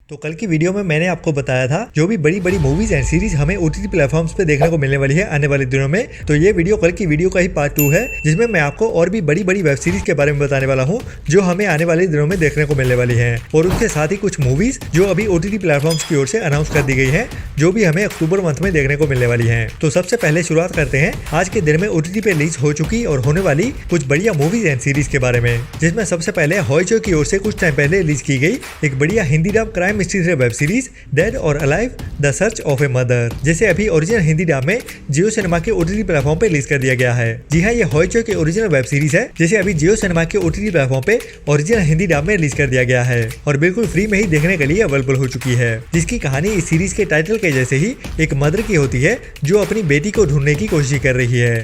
तो कल की वीडियो में मैंने आपको बताया था जो भी बड़ी बड़ी मूवीज एंड सीरीज हमें ओटीटी प्लेटफॉर्म्स पे देखने को मिलने वाली है आने वाले दिनों में। तो ये वीडियो कल की वीडियो का ही पार्ट 2 है, जिसमें मैं आपको और भी बड़ी बड़ी वेब सीरीज के बारे में बताने वाला हूँ जो हमें आने वाले दिनों में देखने को मिलने वाली है, और उसके साथ ही कुछ मूवीज जो अभी ओटीटी प्लेटफॉर्म्स की ओर से अनाउंस कर दी गई है, जो भी हमें अक्टूबर मंथ में देखने को मिलने वाली है। तो सबसे पहले शुरुआत करते हैं आज के दिन में ओटीटी पे रिलीज हो चुकी और होने वाली कुछ बढ़िया मूवीज एंड सीरीज के बारे में, जिसमें सबसे पहले हॉइचो की ओर से कुछ टाइम पहले रिलीज की गई एक बढ़िया Hindi dub crime mystery thriller web series dead और alive the search of a mother, जिसे अभी ओरिजिनल हिंदी डब में जियो सिनेमा के ओटीटी प्लेटफॉर्म पे रिलीज कर दिया गया है। जी हाँ, ये हॉइचो की ओरिजिनल वेब सीरीज है जिसे अभी जियो सिनेमा के ओटीटी प्लेटफॉर्म पे ओरिजिनल हिंदी डब में रिलीज कर दिया गया है और बिल्कुल फ्री में ही देखने के लिए अवेलेबल हो चुकी है, जिसकी कहानी इस सीरीज के टाइटल के जैसे ही एक मदर की होती है जो अपनी बेटी को ढूंढने की कोशिश कर रही है।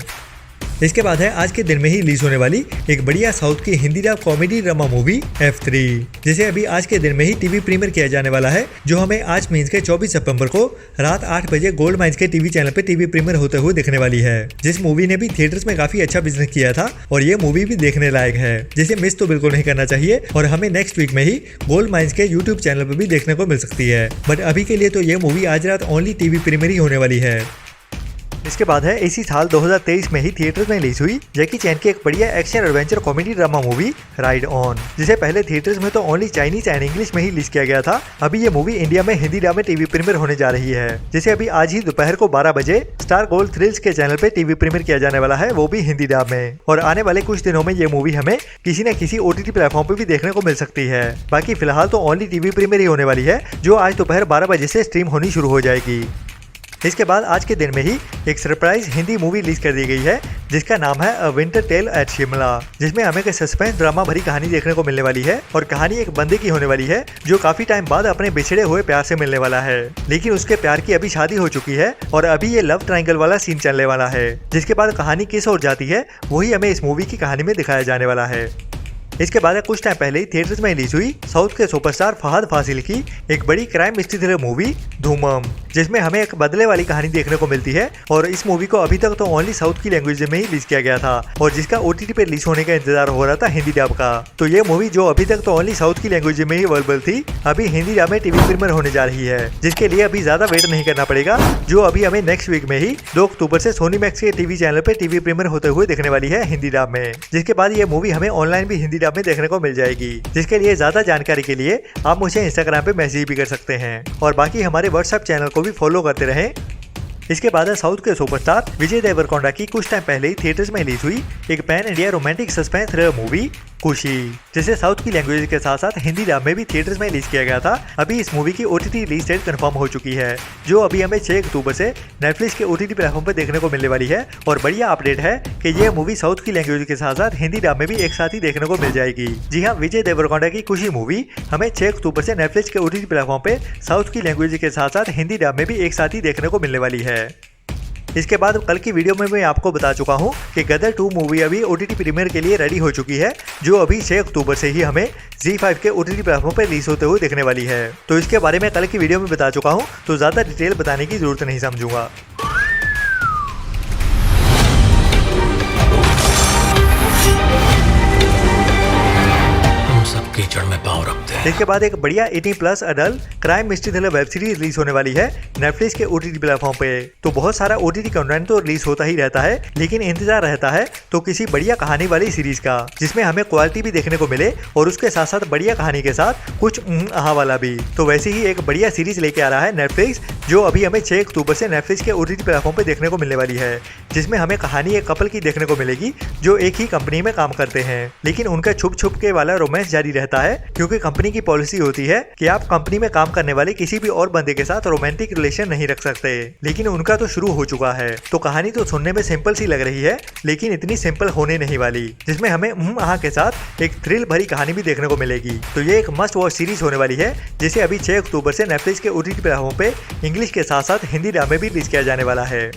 इसके बाद है आज के दिन में ही रिलीज होने वाली एक बढ़िया साउथ की Hindi dub comedy drama movie F3, जिसे अभी आज के दिन में ही टीवी प्रीमियर किया जाने वाला है, जो हमें आज मीन्स के 24 सितंबर को रात 8 बजे गोल्ड माइंस के टीवी चैनल पे टीवी प्रीमियर होते हुए दिखने वाली है। जिस मूवी ने भी थिएटर्स में काफी अच्छा बिजनेस किया था और ये मूवी भी देखने लायक है, जिसे मिस तो बिल्कुल नहीं करना चाहिए और हमें नेक्स्ट वीक में ही गोल्ड माइंस के यूट्यूब चैनल पर भी देखने को मिल सकती है। बट अभी के लिए तो ये मूवी आज रात ओनली टीवी प्रीमियर ही होने वाली है। इसके बाद है इसी साल 2023 में ही थिएटर्स में रिलीज हुई जैकी चैन की एक बढ़िया action adventure comedy drama movie ride on, जिसे पहले थिएटर्स में तो ओनली चाइनीज एंड इंग्लिश में ही रिलीज किया गया था। अभी ये मूवी इंडिया में हिंदी डब में टीवी प्रीमियर होने जा रही है, जिसे अभी आज ही दोपहर को 12 बजे स्टार गोल्ड थ्रिल्स के चैनल पे टीवी प्रीमियर किया जाने वाला है, वो भी हिंदी डब में। और आने वाले कुछ दिनों में ये मूवी हमें किसी न किसी ओटीटी प्लेटफॉर्म पे भी देखने को मिल सकती है। बाकी फिलहाल तो ओनली टीवी प्रीमियर ही होने वाली है, जो आज दोपहर 12 बजे से स्ट्रीम होनी शुरू हो जाएगी। इसके बाद आज के दिन में ही एक सरप्राइज हिंदी मूवी रिलीज कर दी गई है, जिसका नाम है a winter tale at Shimla, जिसमें हमें एक सस्पेंस ड्रामा भरी कहानी देखने को मिलने वाली है। और कहानी एक बंदे की होने वाली है जो काफी टाइम बाद अपने बिछड़े हुए प्यार से मिलने वाला है, लेकिन उसके प्यार की अभी शादी हो चुकी है और अभी ये लव ट्रायंगल वाला सीन चलने वाला है। जिसके बाद कहानी किस ओर जाती है वही हमें इस मूवी की कहानी में दिखाया जाने वाला है। इसके बाद कुछ टाइम पहले ही थिएटर्स में रिलीज हुई साउथ के सुपरस्टार फहद फासिल की एक बड़ी क्राइम मिस्ट्री थ्रिलर मूवी धूमम, जिसमें हमें एक बदले वाली कहानी देखने को मिलती है। और इस मूवी को अभी तक तो ओनली साउथ की लैंग्वेज में ही रिलीज किया गया था और जिसका ओटीटी पे रिलीज होने का इंतजार हो रहा था हिंदी डब का। तो ये मूवी जो अभी तक तो ओनली साउथ की लैंग्वेज में ही अवेलेबल थी, अभी हिंदी डब में टीवी प्रीमियर होने जा रही है, जिसके लिए अभी ज्यादा वेट नहीं करना पड़ेगा, जो अभी हमें नेक्स्ट वीक में ही 2 अक्टूबर से सोनी मैक्स के टीवी चैनल पे टीवी प्रीमियर होते हुए देखने वाली है हिंदी डब में। जिसके बाद ये मूवी हमें ऑनलाइन भी हिंदी डब में देखने को मिल जाएगी, जिसके लिए ज्यादा जानकारी के लिए आप मुझे इंस्टाग्राम पे मैसेज भी कर सकते हैं और बाकी हमारे व्हाट्सएप चैनल को भी फॉलो करते रहें। इसके बाद साउथ के सुपरस्टार विजय देवरकोंडा की कुछ टाइम पहले ही थिएटर्स में रिलीज हुई एक pan India romantic suspense thriller movie खुशी, जिसे साउथ की लैंग्वेज के साथ साथ हिंदी डब में भी थिएटर्स में रिलीज किया गया था। अभी इस मूवी की ओटीटी रिलीज डेट कंफर्म हो चुकी है, जो अभी हमें 6 अक्टूबर से नेटफ्लिक्स के ओटीटी प्लेटफॉर्म पर देखने को मिलने वाली है। और बढ़िया अपडेट है कि यह मूवी साउथ की लैंग्वेज के साथ साथ हिंदी डब में भी एक साथ ही देखने को मिल जाएगी। जी हाँ, विजय देवरकोंडा की खुशी मूवी हमें 6 अक्टूबर से नेटफ्लिक्स के ओटीटी प्लेटफॉर्म पे साउथ की लैंग्वेज के साथ साथ हिंदी डब में भी एक साथ ही देखने को मिलने वाली है। इसके बाद कल की वीडियो में मैं आपको बता चुका हूं कि गदर 2 मूवी अभी ओटीटी प्रीमियर के लिए रेडी हो चुकी है, जो अभी 6 अक्टूबर से ही हमें ZEE5 के ओटीटी प्लेटफॉर्म पर रिलीज होते हुए देखने वाली है। तो इसके बारे में कल की वीडियो में बता चुका हूं, तो ज़्यादा डिटेल बताने की जरूरत नहीं समझूंगा। कीचड़ में पाँव रखते हैं। इसके बाद एक बढ़िया 18+ adult crime mystery thriller web series release होने वाली है नेटफ्लिक्स के ओटीटी प्लेटफॉर्म पे। तो बहुत सारा ओटीटी कंटेंट तो रिलीज होता ही रहता है, लेकिन इंतजार रहता है तो किसी बढ़िया कहानी वाली सीरीज का, जिसमें हमें क्वालिटी भी देखने को मिले और उसके साथ साथ बढ़िया कहानी के साथ कुछ आहा वाला भी। तो वैसे ही एक बढ़िया सीरीज लेके आ रहा है नेटफ्लिक्स, जो अभी हमें 6 अक्टूबर से नेटफ्लिक्स के ओटीटी प्लेटफॉर्म पे देखने को मिलने वाली है, जिसमें हमें कहानी एक कपल की देखने को मिलेगी जो एक ही कंपनी में काम करते हैं, लेकिन उनका छुप छुप के वाला रोमांस जारी रहता है, क्योंकि कंपनी की पॉलिसी होती है कि आप कंपनी में काम करने वाले किसी भी और बंदे के साथ रोमांटिक रिलेशन नहीं रख सकते। लेकिन उनका तो शुरू हो चुका है। तो कहानी तो सुनने में सिंपल सी लग रही है, लेकिन इतनी सिंपल होने नहीं वाली, जिसमें हमें आहा के साथ एक थ्रिल भरी कहानी भी देखने को मिलेगी। तो ये एक मस्ट वॉच सीरीज होने वाली है, जिसे अभी 6 अक्टूबर से नेटफ्लिक्स के ओटीटी प्लेटफॉर्म पे इंग्लिश के साथ साथ हिंदी डब में भी रिलीज किया जाने वाला है।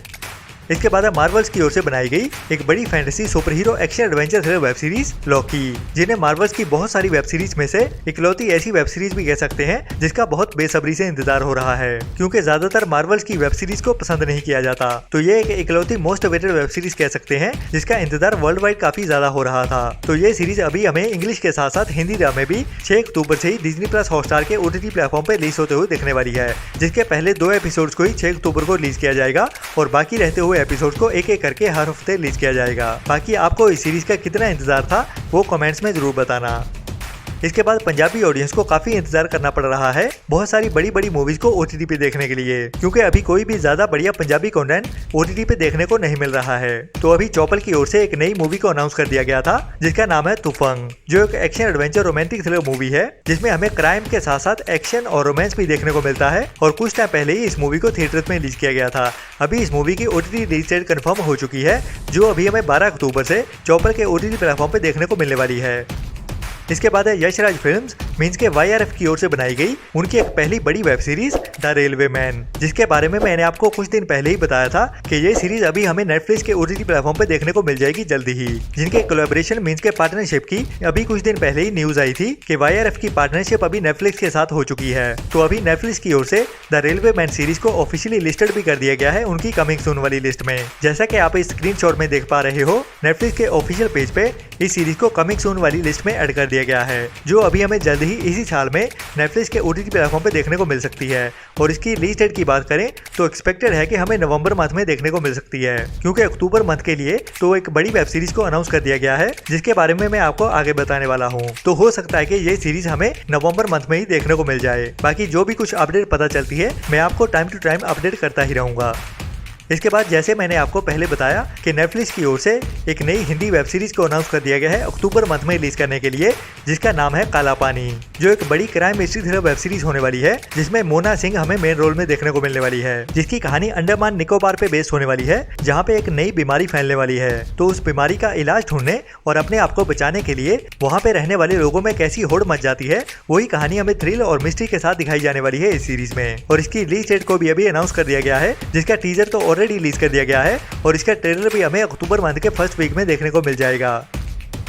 इसके बाद मार्वल्स की ओर से बनाई गई एक बड़ी fantasy super hero action adventure thriller web series Loki, जिन्हें मार्वल्स की बहुत सारी वेब सीरीज में से इकलौती ऐसी वेब सीरीज भी कह सकते हैं जिसका बहुत बेसब्री से इंतजार हो रहा है, क्योंकि ज्यादातर मार्वल्स की वेब सीरीज को पसंद नहीं किया जाता। तो ये एक इकलौती मोस्ट अवेटेड वेब सीरीज कह सकते हैं जिसका इंतजार वर्ल्ड वाइड काफी ज्यादा हो रहा था। तो ये सीरीज अभी हमें इंग्लिश के साथ साथ हिंदी में भी 6 अक्टूबर से ही डिज्नी प्लस हॉटस्टार के OTT प्लेटफॉर्म पे रिलीज होते हुए दिखने वाली है, जिसके पहले 2 एपिसोड्स को ही 6 अक्टूबर को रिलीज किया जाएगा और बाकी रहते हुए एपिसोड्स को एक एक करके हर हफ्ते रिलीज किया जाएगा। बाकी आपको इस सीरीज का कितना इंतजार था वो कमेंट्स में जरूर बताना। इसके बाद पंजाबी ऑडियंस को काफी इंतजार करना पड़ रहा है बहुत सारी बड़ी बड़ी मूवीज को OTT पे देखने के लिए, क्योंकि अभी कोई भी ज्यादा बढ़िया पंजाबी कंटेंट OTT पे देखने को नहीं मिल रहा है। तो अभी चौपल की ओर से एक नई मूवी को अनाउंस कर दिया गया था जिसका नाम है तुफंग, जो एक action adventure romantic thriller movie है जिसमें हमें क्राइम के साथ साथ एक्शन और रोमांस भी देखने को मिलता है। और कुछ टाइम पहले ही इस मूवी को थिएटर्स में रिलीज किया गया था। अभी इस मूवी की OTT रिलीज डेट कंफर्म हो चुकी है, जो अभी हमें 12 अक्टूबर से चौपल के OTT प्लेटफॉर्म पे देखने को मिलने वाली है। इसके बाद है यश राज फिल्म्स मींस के YRF की ओर से बनाई गई उनकी एक पहली बड़ी web series the railway man, जिसके बारे में मैंने आपको कुछ दिन पहले ही बताया था कि ये सीरीज अभी हमें नेटफ्लिक्स के OTT प्लेटफॉर्म पे देखने को मिल जाएगी जल्दी ही। जिनके कोलैबोरेशन मींस के पार्टनरशिप की अभी कुछ दिन पहले ही न्यूज आई थी कि YRF की पार्टनरशिप अभी नेटफ्लिक्स के साथ हो चुकी है। तो अभी नेटफ्लिक्स की ओर से द रेलवे मैन सीरीज को ऑफिशियली लिस्टेड भी कर दिया गया है उनकी कमिंग सून वाली लिस्ट में। जैसा कि आप इस स्क्रीनशॉट में देख पा रहे हो, नेटफ्लिक्स के ऑफिशियल पेज पे इस सीरीज को कमिंग सून वाली लिस्ट में ऐड कर दिया गया है, जो अभी हमें जल्द ही इसी साल में नेटफ्लिक्स के OTT प्लेटफॉर्म पे देखने को मिल सकती है। और इसकी रिलीज डेट की बात करें तो एक्सपेक्टेड है कि हमें नवंबर मंथ में देखने को मिल सकती है, क्योंकि अक्टूबर मंथ के लिए तो एक बड़ी वेब सीरीज को अनाउंस कर दिया गया है जिसके बारे में मैं आपको आगे बताने वाला हूँ। तो हो सकता है कि ये सीरीज हमें नवंबर मंथ में ही देखने को मिल जाए। बाकी जो भी कुछ अपडेट पता चलती है मैं आपको टाइम टू टाइम अपडेट करता ही रहूंगा। इसके बाद जैसे मैंने आपको पहले बताया कि नेटफ्लिक्स की ओर से एक नई हिंदी वेब सीरीज को अनाउंस कर दिया गया है अक्टूबर मंथ में रिलीज करने के लिए, जिसका नाम है काला पानी, जो एक बड़ी crime mystery thriller web series होने वाली है जिसमें मोना सिंह हमें मेन रोल में देखने को मिलने वाली है, जिसकी कहानी अंडमान निकोबार पे बेस्ड होने वाली है, जहाँ पे एक नई बीमारी फैलने वाली है। तो उस बीमारी का इलाज ढूंढने और अपने आप को बचाने के लिए वहाँ पे रहने वाले लोगों में कैसी होड़ मच जाती है, वही कहानी हमें थ्रिल और मिस्ट्री के साथ दिखाई जाने वाली है इस सीरीज में। और इसकी रिलीज डेट को भी अभी अनाउंस कर दिया गया है, जिसका टीजर तो ऑलरेडी रिलीज कर दिया गया है और इसका ट्रेलर भी हमें अक्टूबर मंथ के फर्स्ट वीक में देखने को मिल जाएगा।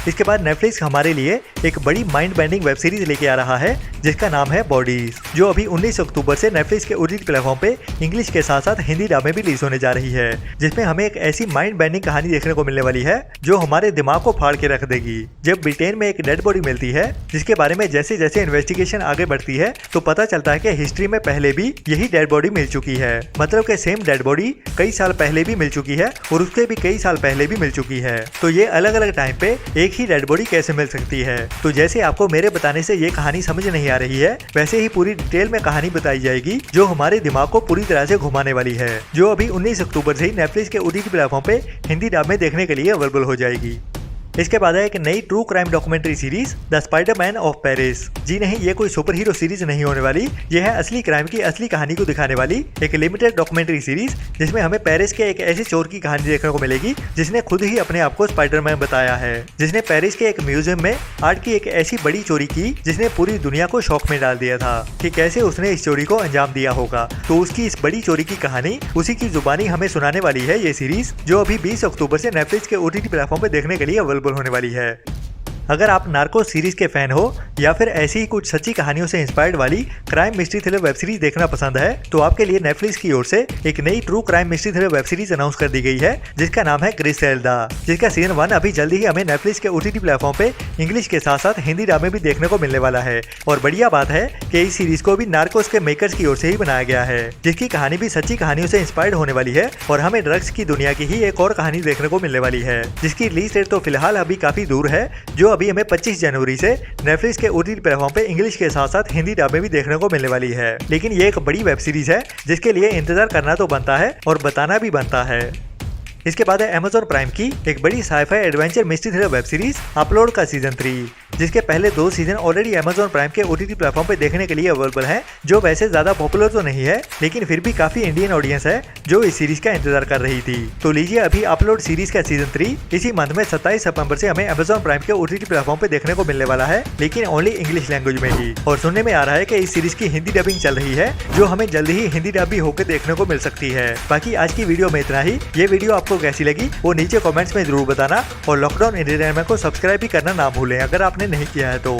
इसके बाद नेटफ्लिक्स हमारे लिए एक बड़ी माइंड बेंडिंग वेब सीरीज लेके आ रहा है जिसका नाम है बॉडीज, जो अभी 19 अक्टूबर से नेटफ्लिक्स के OTT प्लेटफॉर्म पे इंग्लिश के साथ साथ हिंदी डब में भी रिलीज होने जा रही है, जिसमें हमें एक ऐसी माइंड बेंडिंग कहानी देखने को मिलने वाली है जो हमारे दिमाग को फाड़ के रख देगी। जब ब्रिटेन में एक डेड बॉडी मिलती है जिसके बारे में जैसे जैसे इन्वेस्टिगेशन आगे बढ़ती है तो पता चलता है कि हिस्ट्री में पहले भी यही डेड बॉडी मिल चुकी है, मतलब कि सेम डेड बॉडी कई साल पहले भी मिल चुकी है और उसके भी कई साल पहले भी मिल चुकी है। तो ये अलग अलग टाइम पे एक ही डेड बॉडी कैसे मिल सकती है। तो जैसे आपको मेरे बताने से ये कहानी समझ नहीं आ रही है, वैसे ही पूरी डिटेल में कहानी बताई जाएगी जो हमारे दिमाग को पूरी तरह से घुमाने वाली है, जो अभी 19 अक्टूबर से ही नेटफ्लिक्स के OTT प्लेटफॉर्म पे हिंदी डब में देखने के लिए अवेलेबल हो जाएगी। इसके बाद है एक नई true crime documentary series the spiderman of Paris. जी नहीं, ये कोई सुपर हीरो सीरीज नहीं होने वाली, ये है असली क्राइम की असली कहानी को दिखाने वाली एक लिमिटेड डॉक्यूमेंट्री सीरीज, जिसमें हमें पेरिस के एक ऐसे चोर की कहानी देखने को मिलेगी जिसने खुद ही अपने आप को स्पाइडरमैन बताया है, जिसने पेरिस के एक म्यूजियम में आर्ट की एक ऐसी बड़ी चोरी की जिसने पूरी दुनिया को शॉक में डाल दिया था कि कैसे उसने इस चोरी को अंजाम दिया होगा। तो उसकी इस बड़ी चोरी की कहानी उसी की जुबानी हमें सुनाने वाली है ये सीरीज, जो अभी 20 अक्टूबर से नेटफ्लिक्स के OTT प्लेटफॉर्म पे देखने के लिए अवेलेबल होने वाली है। अगर आप नार्को सीरीज के फैन हो या फिर ऐसी ही कुछ सच्ची कहानियों से इंस्पायर्ड वाली crime mystery thriller web series देखना पसंद है तो आपके लिए नेटफ्लिक्स की ओर से एक नई true crime mystery thriller web series announce कर दी गई है जिसका नाम है ग्रिसेल्डा, जिसका सीजन 1 अभी जल्दी ही हमें नेटफ्लिक्स के OTT प्लेटफॉर्म पे इंग्लिश के साथ साथ हिंदी डब में भी देखने को मिलने वाला है। और बढ़िया बात है कि इस सीरीज को भी नार्कोस के मेकर्स की ओर से ही बनाया गया है, जिसकी कहानी भी सच्ची कहानियों से इंस्पायर्ड होने वाली है और हमें ड्रग्स की दुनिया की ही एक और कहानी देखने को मिलने वाली है, जिसकी रिलीज डेट तो फिलहाल अभी काफी दूर है, जो अभी हमें 25 जनवरी से नेटफ्लिक्स के OTT प्लेटफॉर्म पे इंग्लिश के साथ साथ हिंदी डब में भी देखने को मिलने वाली है। लेकिन ये एक बड़ी वेब सीरीज है जिसके लिए इंतजार करना तो बनता है और बताना भी बनता है। इसके बाद है Amazon प्राइम की एक बड़ी sci fi adventure mystery thriller web series upload का सीजन 3, जिसके पहले 2 सीजन ऑलरेडी अमेजॉन प्राइम के OTT प्लेटफॉर्म पे देखने के लिए अवेलेबल है, जो वैसे ज्यादा पॉपुलर तो नहीं है लेकिन फिर भी काफी इंडियन ऑडियंस है जो इस सीरीज का इंतजार कर रही थी। तो लीजिए अभी अपलोड सीरीज का सीजन 3 इसी मंथ में 27 सितंबर से हमें अमेजॉन प्राइम के OTT प्लेटफॉर्म पे देखने को मिलने वाला है, लेकिन ओनली इंग्लिश लैंग्वेज में ही। और सुनने में आ रहा है कि इस सीरीज की हिंदी डबिंग चल रही है, जो हमें जल्दी ही हिंदी डब भी होकर देखने को मिल सकती है। बाकी आज की वीडियो में इतना ही। ये वीडियो आपको कैसी लगी वो नीचे कमेंट्स में जरूर बताना, और लॉकडाउन एंटरटेनमेंट को सब्सक्राइब भी करना ना भूलें अगर आपने नहीं किया है तो।